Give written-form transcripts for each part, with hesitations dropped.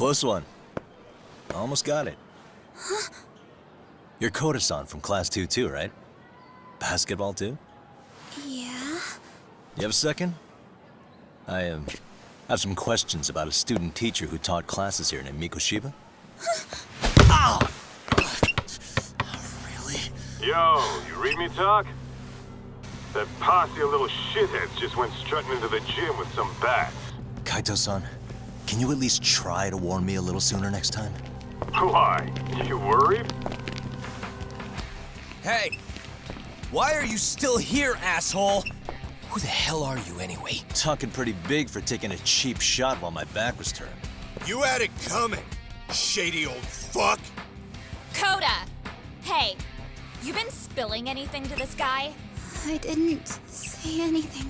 Close one. Almost got it. Huh? You're Koda-san from Class 2 too, right? Basketball too? Yeah? You have a second? I have some questions about a student teacher who taught classes here named Mikoshiba. Ow! Really? Yo, you read me talk? That posse of little shitheads just went strutting into the gym with some bats. Kaito-san, can you at least try to warn me a little sooner next time? Why? You worried? Hey! Why are you still here, asshole? Who the hell are you, anyway? Talking pretty big for taking a cheap shot while my back was turned. You had it coming, shady old fuck! Koda! Hey, you been spilling anything to this guy? I didn't say anything.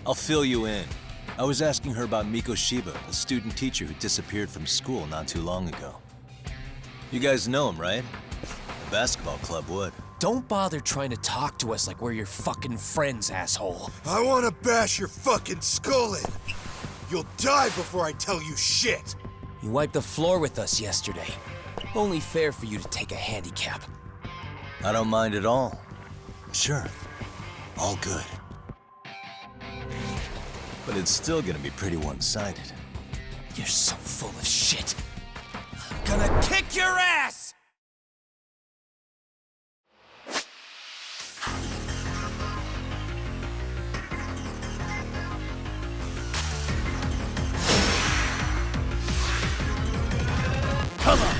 I'll fill you in. I was asking her about Mikoshiba, a student teacher who disappeared from school not too long ago. You guys know him, right? The basketball club would. Don't bother trying to talk to us like we're your fucking friends, asshole. I wanna bash your fucking skull in! You'll die before I tell you shit! You wiped the floor with us yesterday. Only fair for you to take a handicap. I don't mind at all. Sure. All good. But it's still gonna be pretty one-sided. You're so full of shit. I'm gonna kick your ass! Come on!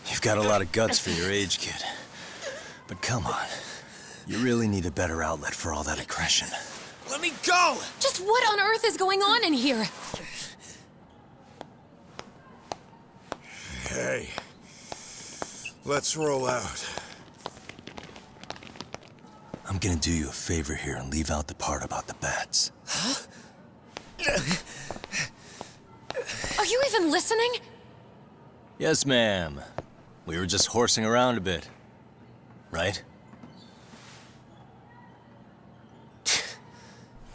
You've got a lot of guts for your age, kid. But come on. You really need a better outlet for all that aggression. Let me go! Just what on earth is going on in here? Hey, let's roll out. I'm gonna do you a favor here and leave out the part about the bats. Huh? Are you even listening? Yes, ma'am. We were just horsing around a bit. Right?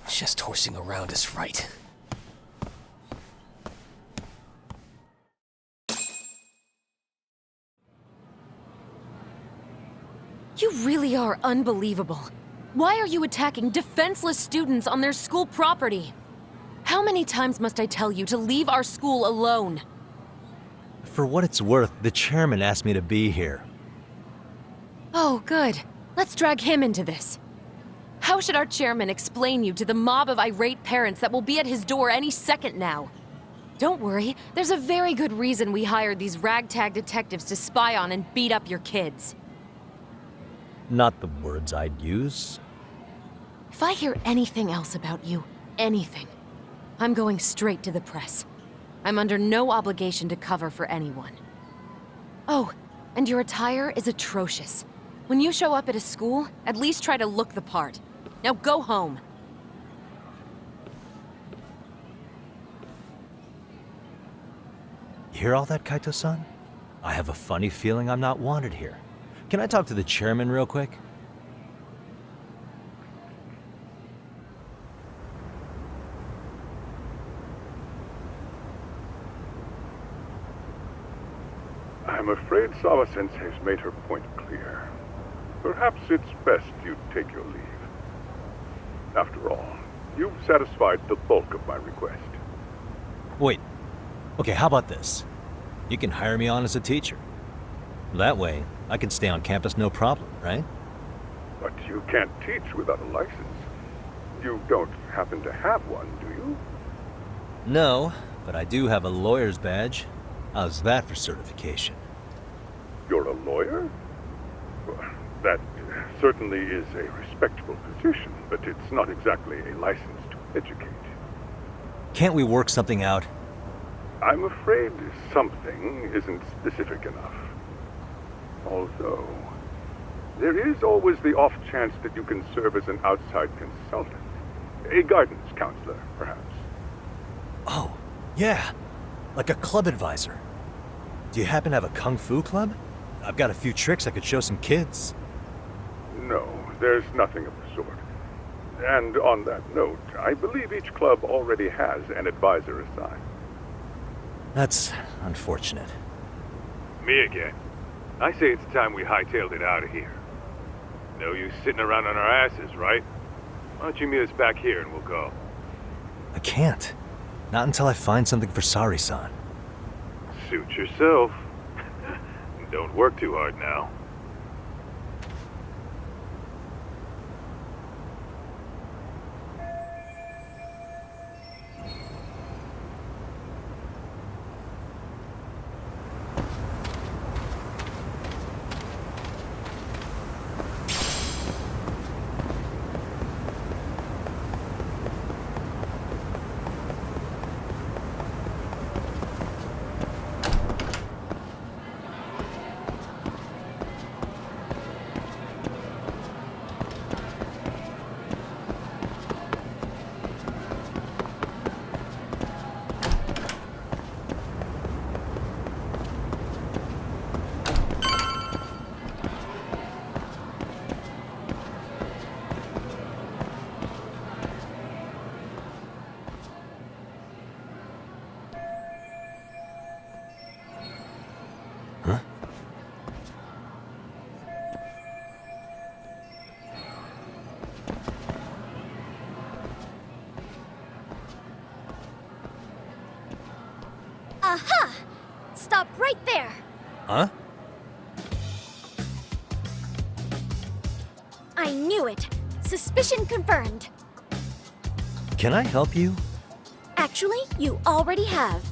Just horsing around is right. You really are unbelievable. Why are you attacking defenseless students on their school property? How many times must I tell you to leave our school alone? For what it's worth, the chairman asked me to be here. Oh, good. Let's drag him into this. How should our chairman explain you to the mob of irate parents that will be at his door any second now? Don't worry, there's a very good reason we hired these ragtag detectives to spy on and beat up your kids. Not the words I'd use. If I hear anything else about you, anything, I'm going straight to the press. I'm under no obligation to cover for anyone. Oh, and your attire is atrocious. When you show up at a school, at least try to look the part. Now go home. You hear all that, Kaito-san? I have a funny feeling I'm not wanted here. Can I talk to the chairman real quick? I'm afraid Sawa-sensei's made her point clear. Perhaps it's best you take your leave. After all, you've satisfied the bulk of my request. Wait. Okay, how about this? You can hire me on as a teacher. That way, I can stay on campus no problem, right? But you can't teach without a license. You don't happen to have one, do you? No, but I do have a lawyer's badge. How's that for certification? You're a lawyer? Well, that certainly is a respectable position, but it's not exactly a license to educate. Can't we work something out? I'm afraid something isn't specific enough. Although, there is always the off chance that you can serve as an outside consultant. A guidance counselor, perhaps. Oh, yeah. Like a club advisor. Do you happen to have a kung fu club? I've got a few tricks I could show some kids. No, there's nothing of the sort. And on that note, I believe each club already has an advisor assigned. That's unfortunate. Me again. I say it's time we hightailed it out of here. No use sitting around on our asses, right? Why don't you meet us back here and we'll go? I can't. Not until I find something for Sari-san. Suit yourself. Don't work too hard now. Aha! Stop right there! Huh? I knew it. Suspicion confirmed. Can I help you? Actually, you already have.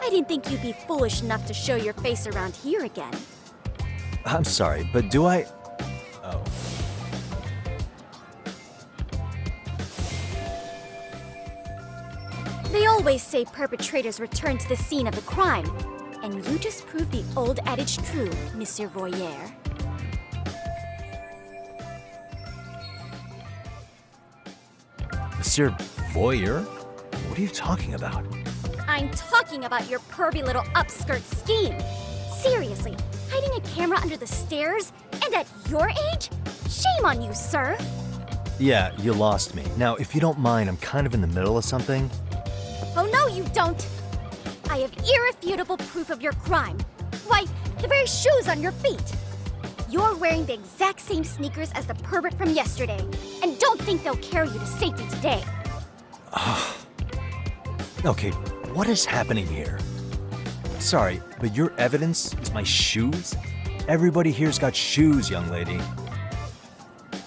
I didn't think you'd be foolish enough to show your face around here again. I'm sorry, but do I... Oh. They always say perpetrators return to the scene of the crime. And you just proved the old adage true, Monsieur Voyeur. Monsieur Voyeur? What are you talking about? I'm talking about your pervy little upskirt scheme. Seriously, hiding a camera under the stairs? And at your age? Shame on you, sir! Yeah, you lost me. Now, if you don't mind, I'm kind of in the middle of something. Oh no, you don't! I have irrefutable proof of your crime. Why, the very shoes on your feet! You're wearing the exact same sneakers as the pervert from yesterday, and don't think they'll carry you to safety today. Okay, what is happening here? Sorry, but your evidence is my shoes? Everybody here's got shoes, young lady.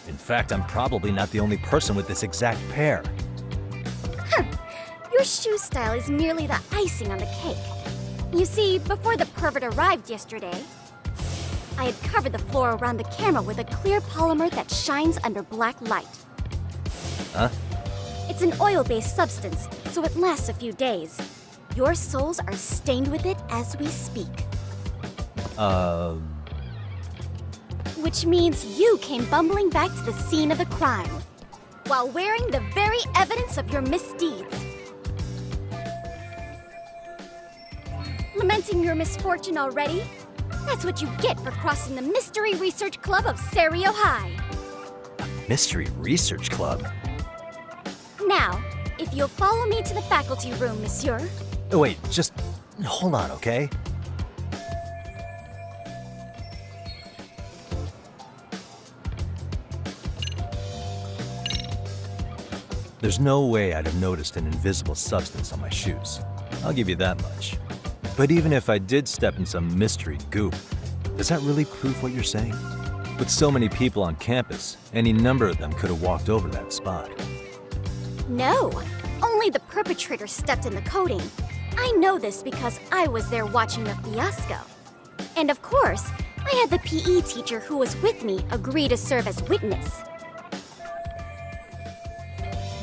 In fact, I'm probably not the only person with this exact pair. Your shoe style is merely the icing on the cake. You see, before the pervert arrived yesterday, I had covered the floor around the camera with a clear polymer that shines under black light. Huh? It's an oil-based substance, so it lasts a few days. Your soles are stained with it as we speak. Which means you came bumbling back to the scene of the crime, while wearing the very evidence of your misdeeds. Lamenting your misfortune already? That's what you get for crossing the Mystery Research Club of Serio High. Mystery Research Club? Now, if you'll follow me to the faculty room, monsieur. Oh, wait, just hold on, okay? There's no way I'd have noticed an invisible substance on my shoes. I'll give you that much. But even if I did step in some mystery goop, does that really prove what you're saying? With so many people on campus, any number of them could have walked over that spot. No, only the perpetrator stepped in the coating. I know this because I was there watching the fiasco. And of course, I had the PE teacher who was with me agree to serve as witness.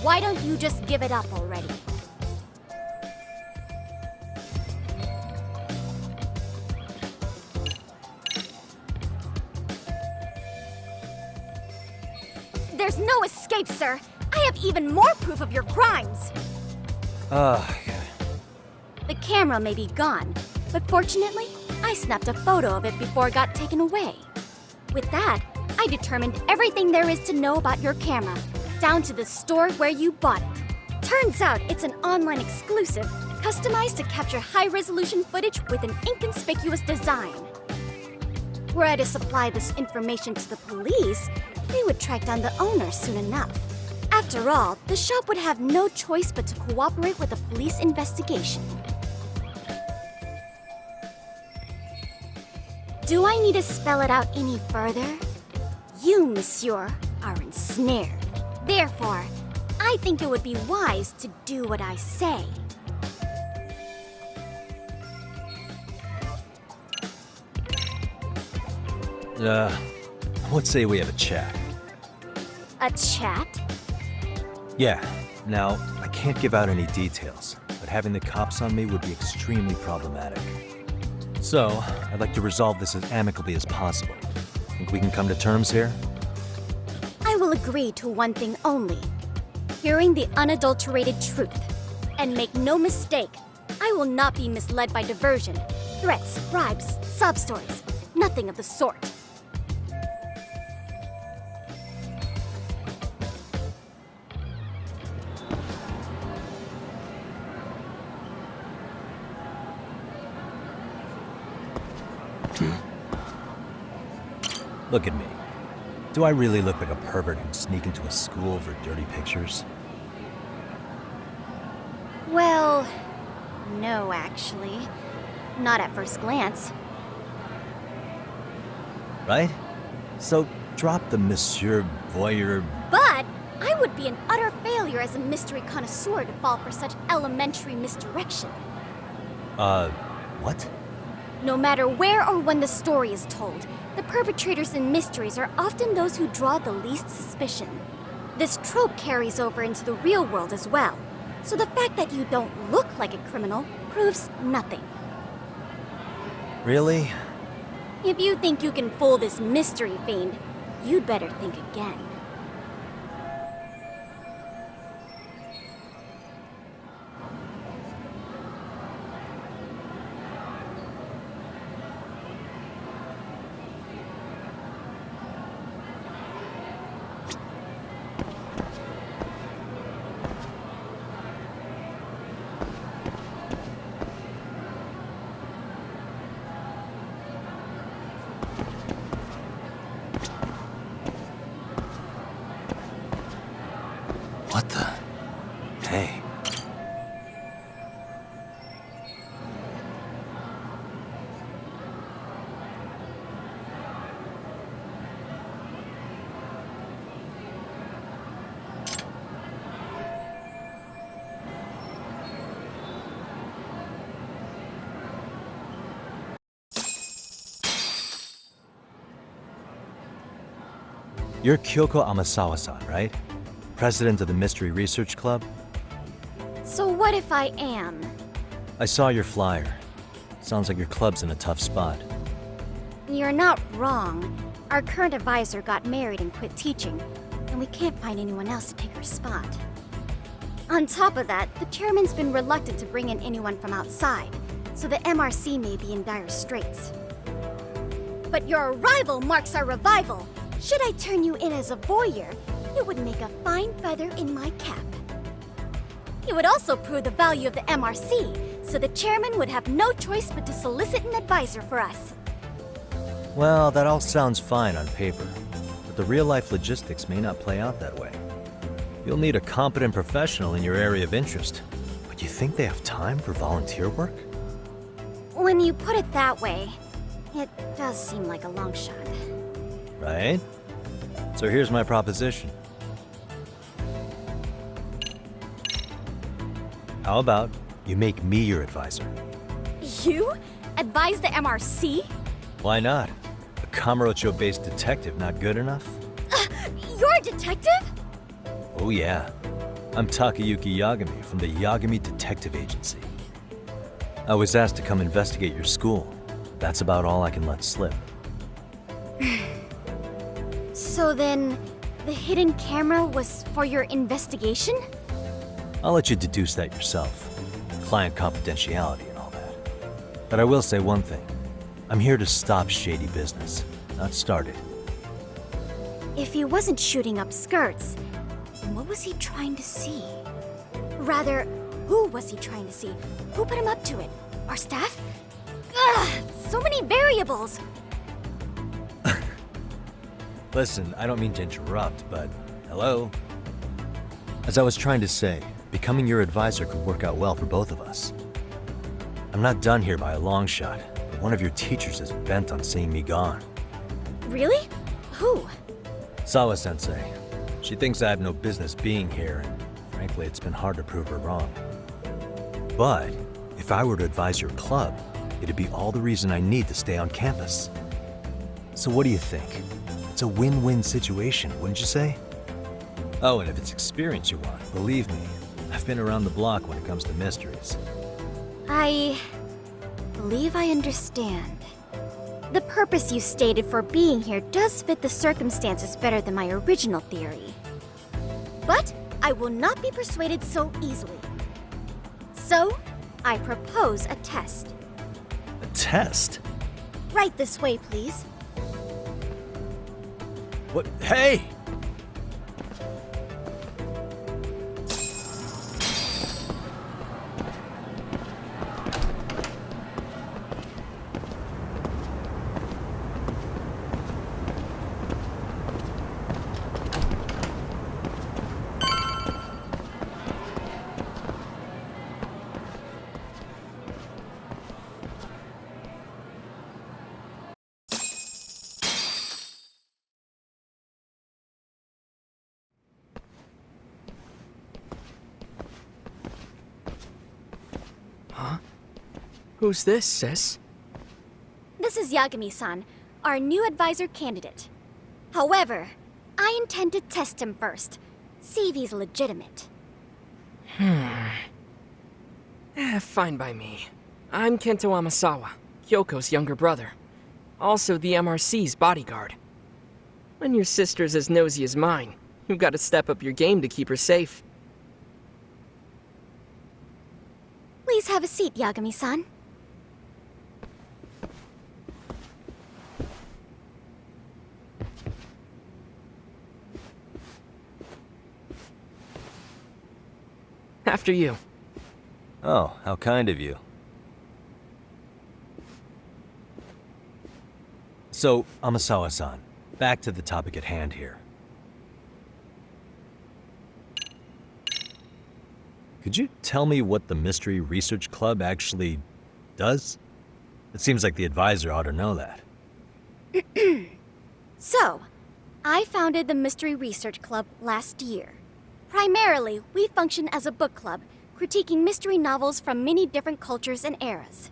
Why don't you just give it up already? There's no escape, sir. I have even more proof of your crimes. Yeah. The camera may be gone, but fortunately, I snapped a photo of it before it got taken away. With that, I determined everything there is to know about your camera, down to the store where you bought it. Turns out it's an online exclusive, customized to capture high-resolution footage with an inconspicuous design. Were I to supply this information to the police, they would track down the owner soon enough. After all, the shop would have no choice but to cooperate with the police investigation. Do I need to spell it out any further? You, monsieur, are ensnared. Therefore, I think it would be wise to do what I say. Let's say we have a chat. A chat? Yeah. Now, I can't give out any details, but having the cops on me would be extremely problematic. So, I'd like to resolve this as amicably as possible. Think we can come to terms here? I will agree to one thing only. Hearing the unadulterated truth. And make no mistake, I will not be misled by diversion, threats, bribes, sob stories. Nothing of the sort. Look at me. Do I really look like a pervert who'd sneak into a school for dirty pictures? Well, no, actually. Not at first glance. Right? So, drop the Monsieur Voyeur. But I would be an utter failure as a mystery connoisseur to fall for such elementary misdirection. What? No matter where or when the story is told, the perpetrators in mysteries are often those who draw the least suspicion. This trope carries over into the real world as well, so the fact that you don't look like a criminal proves nothing. Really? If you think you can fool this mystery fiend, you'd better think again. What the? Hey. You're Kyoko Amasawa-san, right? President of the Mystery Research Club? So what if I am? I saw your flyer. Sounds like your club's in a tough spot. You're not wrong. Our current advisor got married and quit teaching, and we can't find anyone else to take her spot. On top of that, the chairman's been reluctant to bring in anyone from outside, so the MRC may be in dire straits. But your arrival marks our revival. Should I turn you in as a voyeur, it would make a fine feather in my cap. It would also prove the value of the MRC, so the chairman would have no choice but to solicit an advisor for us. Well, that all sounds fine on paper, but the real-life logistics may not play out that way. You'll need a competent professional in your area of interest. But you think they have time for volunteer work? When you put it that way, it does seem like a long shot. Right? So here's my proposition. How about you make me your advisor? You? Advise the MRC? Why not? A Kamurocho-based detective not good enough? You're a detective? Oh yeah. I'm Takayuki Yagami from the Yagami Detective Agency. I was asked to come investigate your school. That's about all I can let slip. So then, the hidden camera was for your investigation? I'll let you deduce that yourself. Client confidentiality and all that. But I will say one thing. I'm here to stop shady business, not start it. If he wasn't shooting up skirts, then what was he trying to see? Rather, who was he trying to see? Who put him up to it? Our staff? Ugh, so many variables! Listen, I don't mean to interrupt, but hello? As I was trying to say, becoming your advisor could work out well for both of us. I'm not done here by a long shot, but one of your teachers is bent on seeing me gone. Really? Who? Sawa-sensei. She thinks I have no business being here, and frankly, it's been hard to prove her wrong. But if I were to advise your club, it'd be all the reason I need to stay on campus. So what do you think? It's a win-win situation, wouldn't you say? Oh, and if it's experience you want, believe me, I've been around the block when it comes to mysteries. I believe I understand. The purpose you stated for being here does fit the circumstances better than my original theory. But I will not be persuaded so easily. So, I propose a test. A test? Right this way, please. What? Hey! Who's this, sis? This is Yagami-san, our new advisor candidate. However, I intend to test him first. See if he's legitimate. Fine by me. I'm Kento Amasawa, Kyoko's younger brother. Also the MRC's bodyguard. When your sister's as nosy as mine, you've got to step up your game to keep her safe. Please have a seat, Yagami-san. After you. Oh, how kind of you. So, Amasawa-san, back to the topic at hand here. Could you tell me what the Mystery Research Club actually does? It seems like the advisor ought to know that. So, I founded the Mystery Research Club last year. Primarily, we function as a book club, critiquing mystery novels from many different cultures and eras.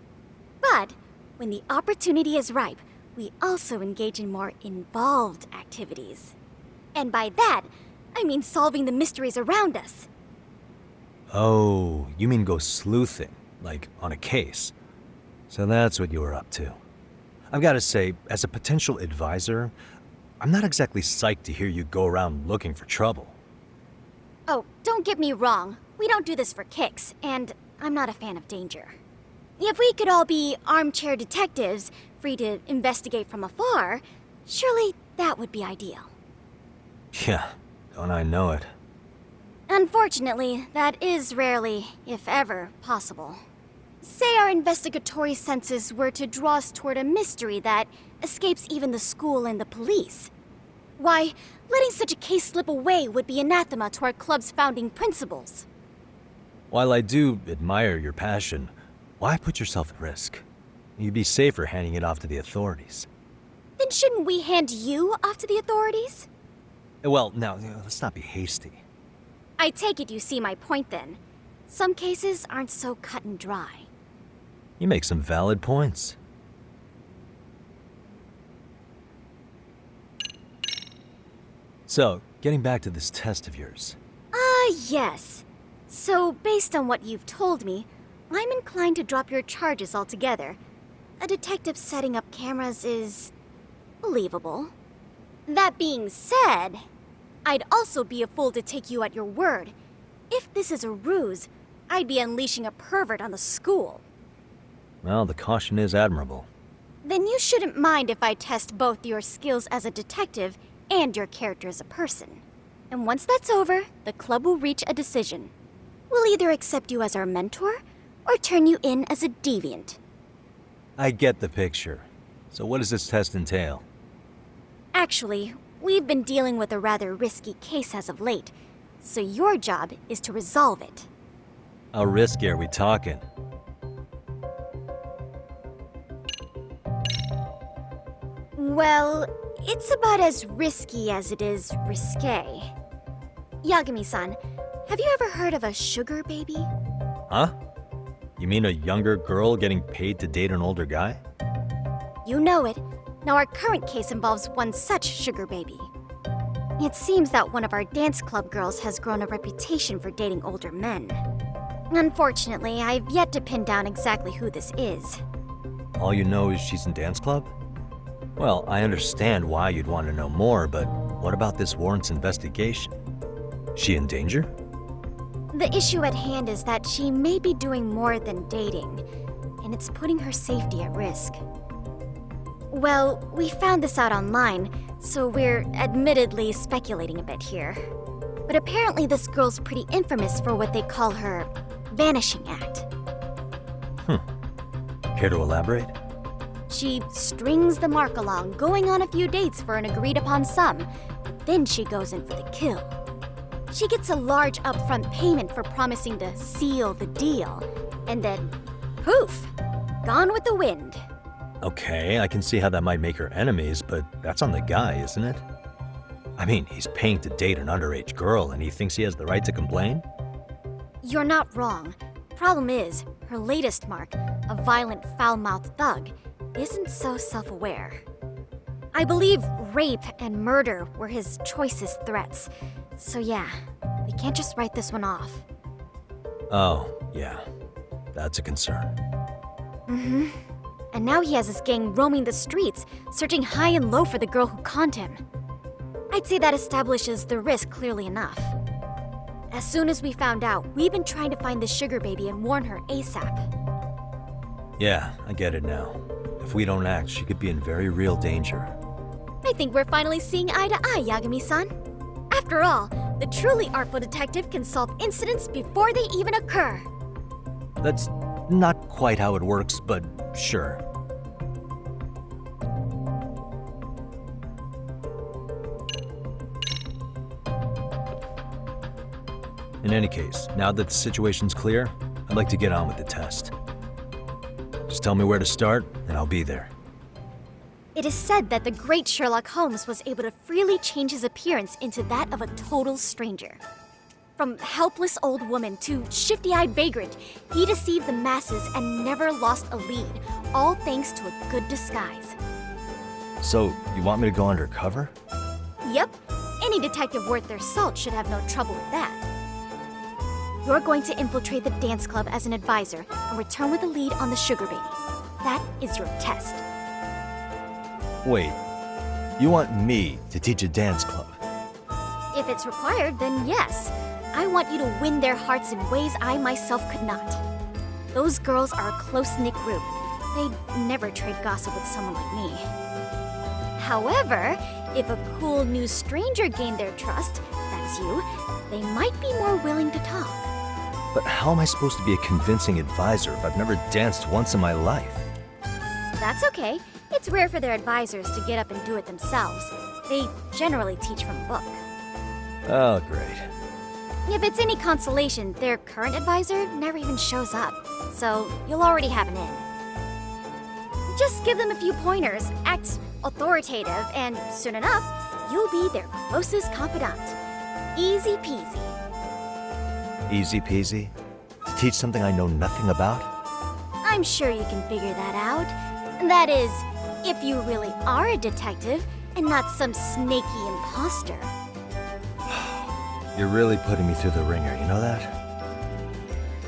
But, when the opportunity is ripe, we also engage in more involved activities. And by that, I mean solving the mysteries around us. Oh, you mean go sleuthing, like on a case. So that's what you were up to. I've got to say, as a potential advisor, I'm not exactly psyched to hear you go around looking for trouble. Oh, don't get me wrong. We don't do this for kicks, and I'm not a fan of danger. If we could all be armchair detectives, free to investigate from afar, surely that would be ideal. Yeah, don't I know it. Unfortunately, that is rarely, if ever, possible. Say our investigatory senses were to draw us toward a mystery that escapes even the school and the police. Why, letting such a case slip away would be anathema to our club's founding principles. While I do admire your passion, why put yourself at risk? You'd be safer handing it off to the authorities. Then shouldn't we hand you off to the authorities? Well, now, let's not be hasty. I take it you see my point then. Some cases aren't so cut and dry. You make some valid points. So, getting back to this test of yours. Yes. So, based on what you've told me, I'm inclined to drop your charges altogether. A detective setting up cameras is believable. That being said, I'd also be a fool to take you at your word. If this is a ruse, I'd be unleashing a pervert on the school. Well, the caution is admirable. Then you shouldn't mind if I test both your skills as a detective and your character as a person. And once that's over, the club will reach a decision. We'll either accept you as our mentor, or turn you in as a deviant. I get the picture. So what does this test entail? Actually, we've been dealing with a rather risky case as of late, so your job is to resolve it. How risky are we talking? Well, it's about as risky as it is risque. Yagami-san, have you ever heard of a sugar baby? Huh? You mean a younger girl getting paid to date an older guy? You know it. Now our current case involves one such sugar baby. It seems that one of our dance club girls has grown a reputation for dating older men. Unfortunately, I've yet to pin down exactly who this is. All you know is she's in dance club? Well, I understand why you'd want to know more, but what about this warrants investigation? She in danger? The issue at hand is that she may be doing more than dating, and it's putting her safety at risk. Well, we found this out online, so we're admittedly speculating a bit here. But apparently this girl's pretty infamous for what they call her vanishing act. Care to elaborate? She strings the mark along, going on a few dates for an agreed-upon sum, but then she goes in for the kill. She gets a large upfront payment for promising to seal the deal, and then, poof, gone with the wind. Okay, I can see how that might make her enemies, but that's on the guy, isn't it? I mean, he's paying to date an underage girl, and he thinks he has the right to complain? You're not wrong. Problem is, her latest mark, a violent, foul-mouthed thug, isn't so self-aware. I believe rape and murder were his choicest threats. So yeah, we can't just write this one off. Oh, yeah. That's a concern. Mm-hmm. And now he has his gang roaming the streets, searching high and low for the girl who conned him. I'd say that establishes the risk clearly enough. As soon as we found out, we've been trying to find the sugar baby and warn her ASAP. Yeah, I get it now. If we don't act, she could be in very real danger. I think we're finally seeing eye to eye, Yagami-san. After all, the truly artful detective can solve incidents before they even occur. That's not quite how it works, but sure. In any case, now that the situation's clear, I'd like to get on with the test. Just tell me where to start, and I'll be there. It is said that the great Sherlock Holmes was able to freely change his appearance into that of a total stranger. From helpless old woman to shifty-eyed vagrant, he deceived the masses and never lost a lead, all thanks to a good disguise. So, you want me to go undercover? Yep, any detective worth their salt should have no trouble with that. You're going to infiltrate the dance club as an advisor and return with a lead on the sugar baby. That is your test. Wait, you want me to teach a dance club? If it's required, then yes. I want you to win their hearts in ways I myself could not. Those girls are a close-knit group. They'd never trade gossip with someone like me. However, if a cool new stranger gained their trust, that's you, they might be more willing to talk. But how am I supposed to be a convincing advisor if I've never danced once in my life? That's okay. It's rare for their advisors to get up and do it themselves. They generally teach from a book. Oh, great. If it's any consolation, their current advisor never even shows up, so you'll already have an in. Just give them a few pointers, act authoritative, and soon enough, you'll be their closest confidant. Easy peasy. Easy peasy? To teach something I know nothing about? I'm sure you can figure that out. That is, if you really are a detective and not some snaky imposter. You're really putting me through the ringer, you know that?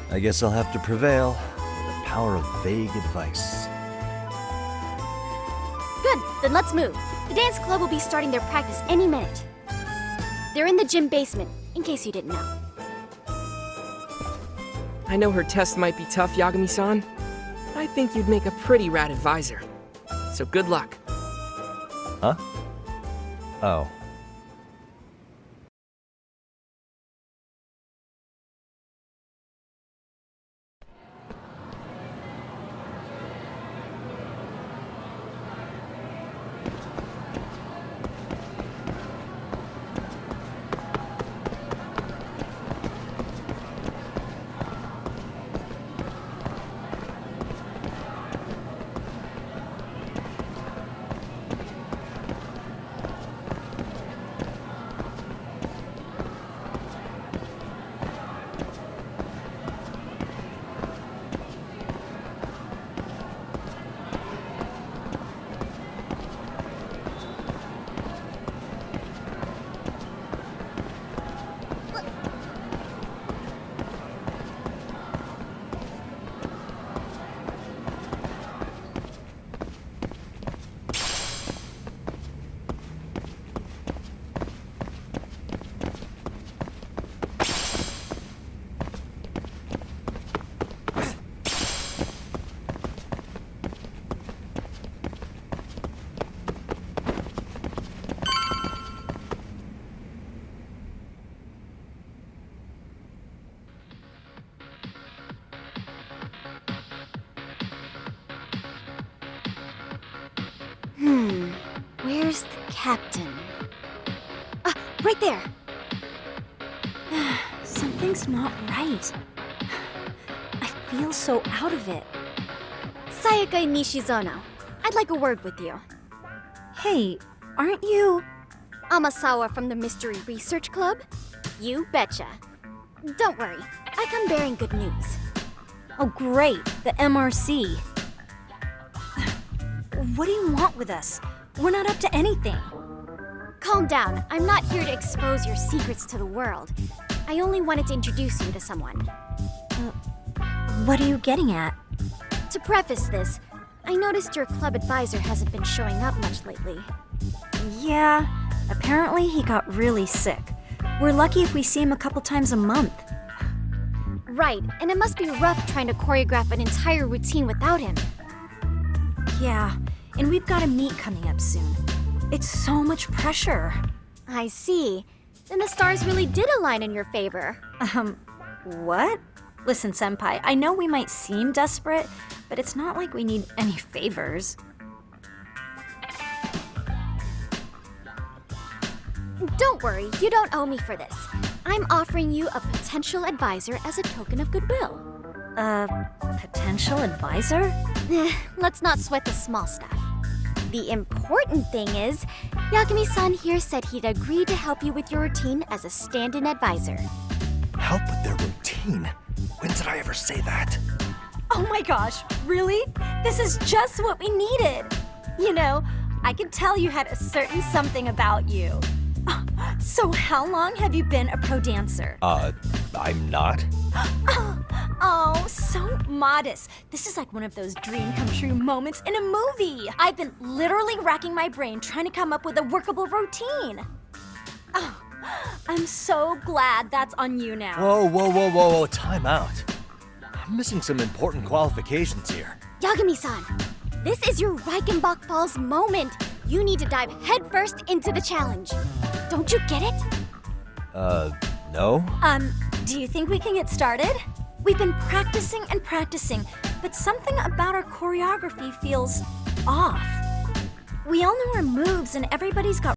I guess I'll have to prevail with the power of vague advice. Good, then let's move. The dance club will be starting their practice any minute. They're in the gym basement, in case you didn't know. I know her test might be tough, Yagami-san. I think you'd make a pretty rad advisor. So good luck. Huh? Oh. Where's the captain? Ah, right there! Something's not right. I feel so out of it. Sayaka Nishizono, I'd like a word with you. Hey, aren't you... Amasawa from the Mystery Research Club? You betcha. Don't worry, I come bearing good news. Oh great, the MRC. What do you want with us? We're not up to anything. Calm down, I'm not here to expose your secrets to the world. I only wanted to introduce you to someone. What are you getting at? To preface this, I noticed your club advisor hasn't been showing up much lately. Yeah, apparently he got really sick. We're lucky if we see him a couple times a month. Right, and it must be rough trying to choreograph an entire routine without him. Yeah, and we've got a meet coming up soon. It's so much pressure. I see. Then the stars really did align in your favor. What? Listen, Senpai, I know we might seem desperate, but it's not like we need any favors. Don't worry, you don't owe me for this. I'm offering you a potential advisor as a token of goodwill. Potential advisor? Let's not sweat the small stuff. The important thing is, Yagami-san here said he'd agree to help you with your routine as a stand-in advisor. Help with their routine? When did I ever say that? Oh my gosh, really? This is just what we needed. You know, I could tell you had a certain something about you. So how long have you been a pro dancer? I'm not. Oh, so modest. This is like one of those dream come true moments in a movie. I've been literally racking my brain trying to come up with a workable routine. Oh, I'm so glad that's on you now. Whoa, time out. I'm missing some important qualifications here. Yagami-san, this is your Reichenbach Falls moment. You need to dive headfirst into the challenge. Don't you get it? No? Do you think we can get started? We've been practicing and practicing, but something about our choreography feels off. We all know our moves and everybody's got